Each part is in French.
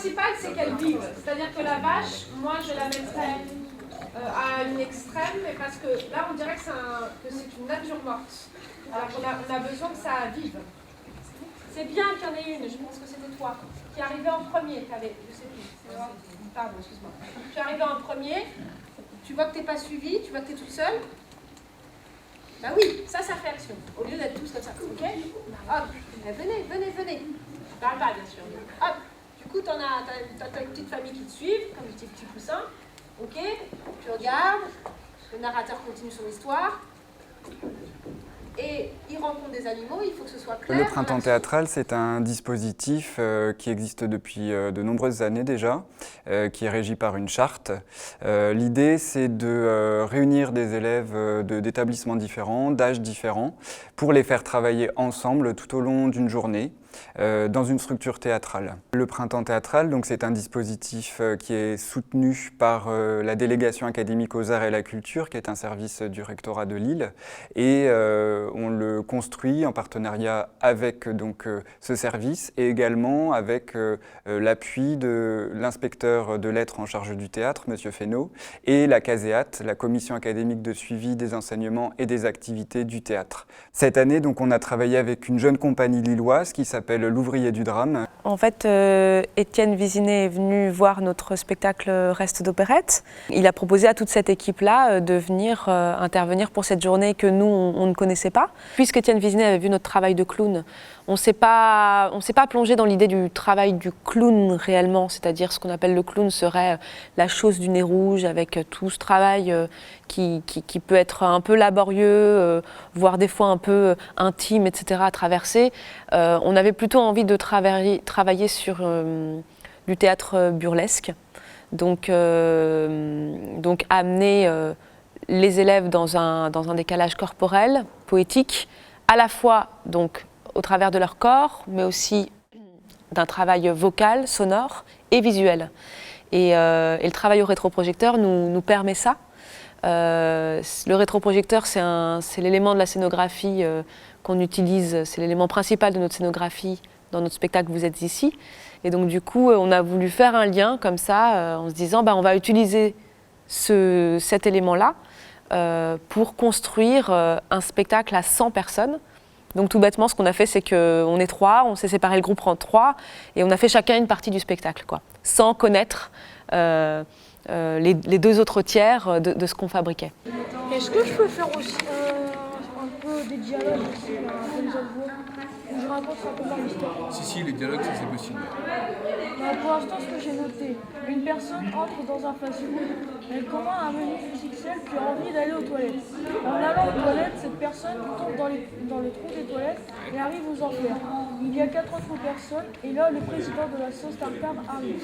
principal, c'est qu'elle vive. C'est-à-dire que la vache, moi, je la mettrais à une extrême, mais parce que là, on dirait que c'est une nature morte. Alors qu'on a besoin que ça vive. C'est bien qu'il y en ait une, je pense que c'était toi, qui arrivait en premier. Je sais plus. Pardon, excuse-moi. Tu es arrivé en premier, tu vois que tu n'es pas suivi, tu vois que tu es toute seule. Bah oui, ça fait action. Au lieu d'être tous comme ça. Ok. Hop, venez. Je parle pas, bien sûr. Hop. Du coup, tu as une petite famille qui te suit, comme des petits poussins. Ok. Tu regardes. Le narrateur continue son histoire. Et il rencontre des animaux, il faut que ce soit clair. Le printemps théâtral, c'est un dispositif qui existe depuis de nombreuses années déjà, qui est régi par une charte. L'idée, c'est de réunir des élèves d'établissements différents, d'âges différents, pour les faire travailler ensemble tout au long d'une journée. Dans une structure théâtrale. Le printemps théâtral, donc, c'est un dispositif qui est soutenu par la délégation académique aux arts et la culture, qui est un service du rectorat de Lille, et on le construit en partenariat avec donc, ce service et également avec l'appui de l'inspecteur de lettres en charge du théâtre, M. Fesneau, et la CASEAT, la commission académique de suivi des enseignements et des activités du théâtre. Cette année, donc, on a travaillé avec une jeune compagnie lilloise qui s'appelle L'Ouvrier du Drame. En fait, Étienne Vizinet est venu voir notre spectacle Reste d'opérette. Il a proposé à toute cette équipe-là de venir intervenir pour cette journée que nous, on ne connaissait pas. Puisque Étienne Vizinet avait vu notre travail de clown, on ne s'est pas plongé dans l'idée du travail du clown réellement, c'est-à-dire ce qu'on appelle le clown serait la chose du nez rouge avec tout ce travail qui peut être un peu laborieux, voire des fois un peu intime, etc. à traverser. On avait plutôt envie de travailler sur du théâtre burlesque, donc amener les élèves dans un décalage corporel, poétique, à la fois donc, au travers de leur corps, mais aussi d'un travail vocal, sonore et visuel. Et le travail au rétroprojecteur nous permet ça. Le rétroprojecteur, c'est l'élément de la scénographie qu'on utilise, c'est l'élément principal de notre scénographie dans notre spectacle Vous êtes ici. Et donc du coup, on a voulu faire un lien comme ça, en se disant on va utiliser cet élément-là pour construire un spectacle à 100 personnes. Donc tout bêtement, ce qu'on a fait, c'est qu'on est 3, on s'est séparé le groupe en 3, et on a fait chacun une partie du spectacle, quoi, sans connaître les 2 autres tiers de ce qu'on fabriquait. Est-ce que je peux faire aussi un peu des dialogues aussi, un peu les autres voix, où je raconte simplement l'histoire? Si, les dialogues, ça c'est possible. Pour l'instant, ce que j'ai noté, une personne entre dans un fast-food, elle commande un menu XXL puis a envie d'aller aux toilettes. En allant aux toilettes, cette personne tombe dans le trou des toilettes et arrive aux enfers. Il y a 4 autres personnes et là, le président de la sauce tartare arrive.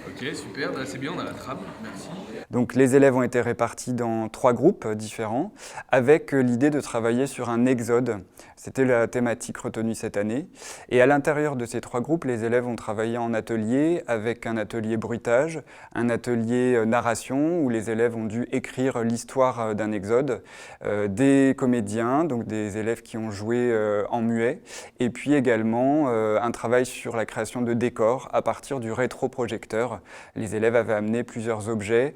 Ok, super, là, c'est bien, on a la trame, merci. Donc les élèves ont été répartis dans 3 groupes différents, avec l'idée de travailler sur un exode. C'était la thématique retenue cette année. Et à l'intérieur de ces 3 groupes, les élèves ont travaillé en atelier, avec un atelier bruitage, un atelier narration, où les élèves ont dû écrire l'histoire d'un exode, des comédiens, donc des élèves qui ont joué en muet, et puis également un travail sur la création de décors à partir du rétroprojecteur. Les élèves avaient amené plusieurs objets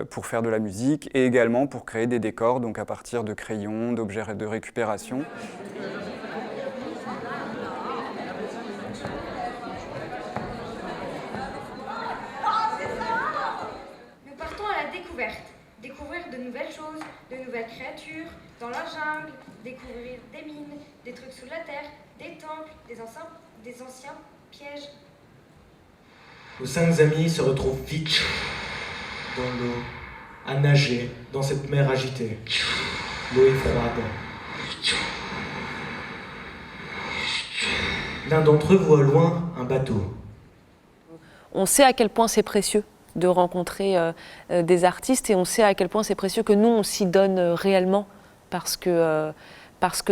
pour faire de la musique et également pour créer des décors, donc à partir de crayons, d'objets de récupération. Nous partons à la découverte, découvrir de nouvelles choses, de nouvelles créatures, dans la jungle, découvrir des mines, des trucs sous la terre, des temples, des anciens pièges. Nos 5 amis se retrouvent vite dans l'eau, à nager dans cette mer agitée. L'eau est froide. L'un d'entre eux voit au loin un bateau. On sait à quel point c'est précieux de rencontrer des artistes et on sait à quel point c'est précieux que nous, on s'y donne réellement parce que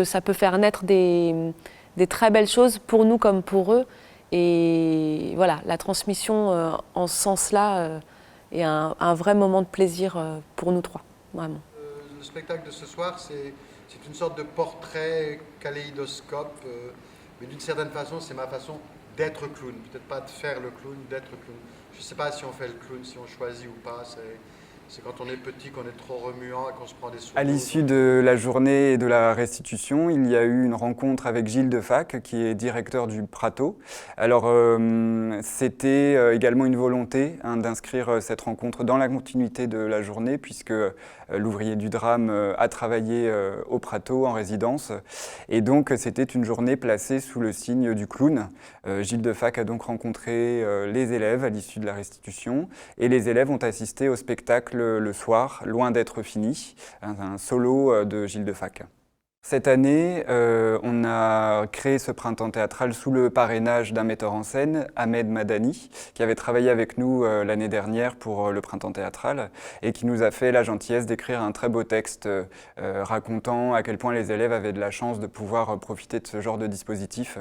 ça peut faire naître des très belles choses pour nous comme pour eux. Et voilà, la transmission en ce sens-là est un vrai moment de plaisir pour nous 3, vraiment. Le spectacle de ce soir, c'est une sorte de portrait kaléidoscope, mais d'une certaine façon, c'est ma façon d'être clown. Peut-être pas de faire le clown, d'être clown. Je ne sais pas si on fait le clown, si on choisit ou pas. C'est quand on est petit qu'on est trop remuant et qu'on se prend des sauts. À l'issue de la journée et de la restitution, il y a eu une rencontre avec Gilles Defac, qui est directeur du Prato. Alors, c'était également une volonté d'inscrire cette rencontre dans la continuité de la journée, puisque l'ouvrier du drame a travaillé au Prato en résidence. Et donc, c'était une journée placée sous le signe du clown. Gilles Defac a donc rencontré les élèves à l'issue de la restitution, et les élèves ont assisté au spectacle le soir, Loin d'être fini, un solo de Gilles Defac. Cette année, on a créé ce printemps théâtral sous le parrainage d'un metteur en scène, Ahmed Madani, qui avait travaillé avec nous l'année dernière pour le printemps théâtral et qui nous a fait la gentillesse d'écrire un très beau texte racontant à quel point les élèves avaient de la chance de pouvoir profiter de ce genre de dispositif.